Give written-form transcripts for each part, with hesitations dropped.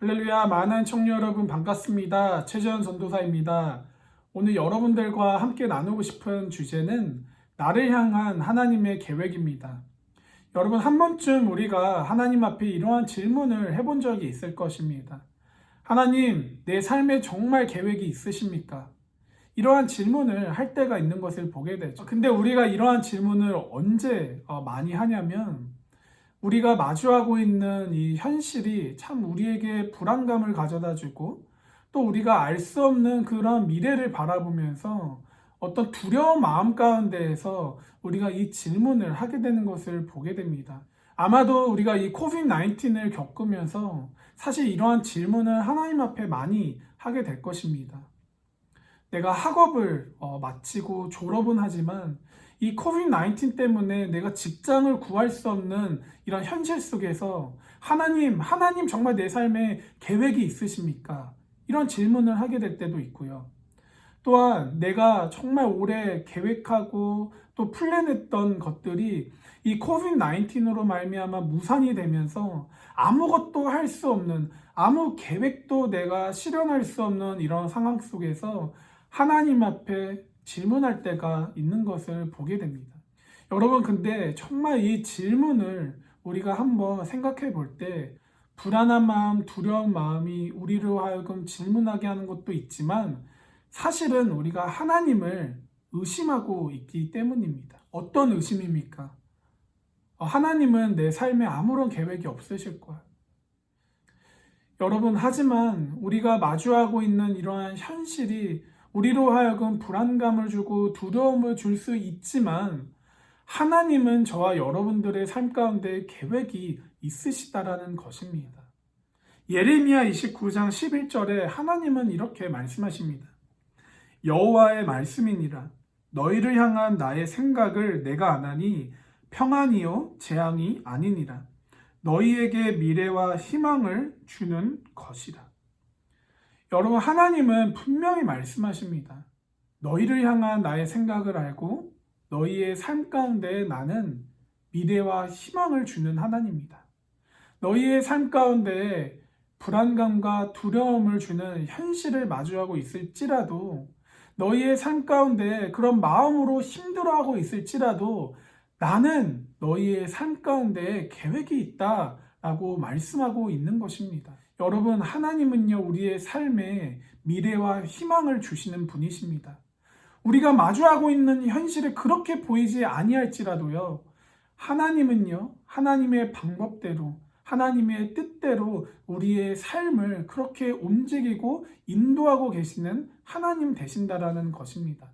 할렐루야, 만한 청년 여러분 반갑습니다. 최재현 전도사입니다. 오늘 여러분들과 함께 나누고 싶은 주제는 나를 향한 하나님의 계획입니다. 여러분, 한 번쯤 우리가 하나님 앞에 이러한 질문을 해본 적이 있을 것입니다. 하나님, 내 삶에 정말 계획이 있으십니까? 이러한 질문을 할 때가 있는 것을 보게 되죠. 근데 우리가 이러한 질문을 언제 많이 하냐면 우리가 마주하고 있는 이 현실이 참 우리에게 불안감을 가져다 주고 또 우리가 알 수 없는 그런 미래를 바라보면서 어떤 두려운 마음 가운데에서 우리가 이 질문을 하게 되는 것을 보게 됩니다. 아마도 우리가 이 코비드-19을 겪으면서 사실 이러한 질문을 하나님 앞에 많이 하게 될 것입니다. 내가 학업을 마치고 졸업은 하지만 이 코비드-19 때문에 내가 직장을 구할 수 없는 이런 현실 속에서 하나님 정말 내 삶에 계획이 있으십니까? 이런 질문을 하게 될 때도 있고요. 또한 내가 정말 오래 계획하고 또 플랜했던 것들이 이 코비드-19으로 말미암아 무산이 되면서 아무것도 할 수 없는, 아무 계획도 내가 실현할 수 없는 이런 상황 속에서 하나님 앞에 질문할 때가 있는 것을 보게 됩니다. 여러분, 근데 정말 이 질문을 우리가 한번 생각해 볼 때 불안한 마음, 두려운 마음이 우리로 하여금 질문하게 하는 것도 있지만 사실은 우리가 하나님을 의심하고 있기 때문입니다. 어떤 의심입니까? 하나님은 내 삶에 아무런 계획이 없으실 거야. 여러분, 하지만 우리가 마주하고 있는 이러한 현실이 우리로 하여금 불안감을 주고 두려움을 줄 수 있지만 하나님은 저와 여러분들의 삶 가운데 계획이 있으시다라는 것입니다. 예레미야 29장 11절에 하나님은 이렇게 말씀하십니다. 여호와의 말씀이니라. 너희를 향한 나의 생각을 내가 아나니 평안이요 재앙이 아니니라. 너희에게 미래와 희망을 주는 것이라. 여러분, 하나님은 분명히 말씀하십니다. 너희를 향한 나의 생각을 알고 너희의 삶 가운데 나는 미래와 희망을 주는 하나님이다. 너희의 삶 가운데 불안감과 두려움을 주는 현실을 마주하고 있을지라도 너희의 삶 가운데 그런 마음으로 힘들어하고 있을지라도 나는 너희의 삶 가운데 계획이 있다라고 말씀하고 있는 것입니다. 여러분, 하나님은요, 우리의 삶에 미래와 희망을 주시는 분이십니다. 우리가 마주하고 있는 현실이 그렇게 보이지 아니할지라도요, 하나님은요, 하나님의 방법대로, 하나님의 뜻대로 우리의 삶을 그렇게 움직이고 인도하고 계시는 하나님 되신다라는 것입니다.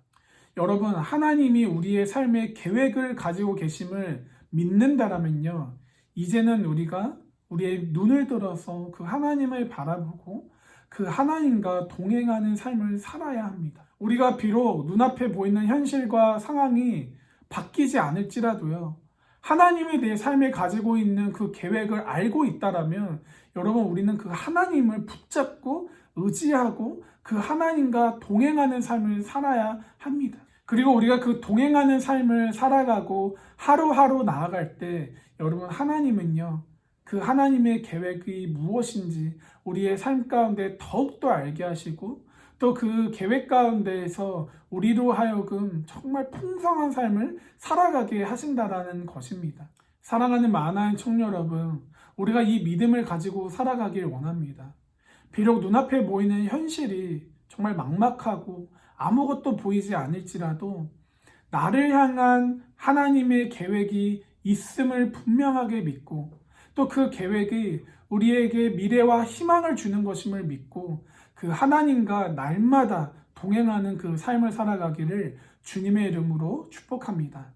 여러분, 하나님이 우리의 삶에 계획을 가지고 계심을 믿는다라면요, 이제는 우리가 우리의 눈을 들어서 그 하나님을 바라보고 그 하나님과 동행하는 삶을 살아야 합니다. 우리가 비록 눈앞에 보이는 현실과 상황이 바뀌지 않을지라도요, 하나님이 내 삶에 가지고 있는 그 계획을 알고 있다라면 여러분, 우리는 그 하나님을 붙잡고 의지하고 그 하나님과 동행하는 삶을 살아야 합니다. 그리고 우리가 그 동행하는 삶을 살아가고 하루하루 나아갈 때 여러분, 하나님은요, 그 하나님의 계획이 무엇인지 우리의 삶 가운데 더욱더 알게 하시고 또 그 계획 가운데에서 우리로 하여금 정말 풍성한 삶을 살아가게 하신다라는 것입니다. 사랑하는 만화인 청년 여러분, 우리가 이 믿음을 가지고 살아가길 원합니다. 비록 눈앞에 보이는 현실이 정말 막막하고 아무것도 보이지 않을지라도 나를 향한 하나님의 계획이 있음을 분명하게 믿고 또 그 계획이 우리에게 미래와 희망을 주는 것임을 믿고 그 하나님과 날마다 동행하는 그 삶을 살아가기를 주님의 이름으로 축복합니다.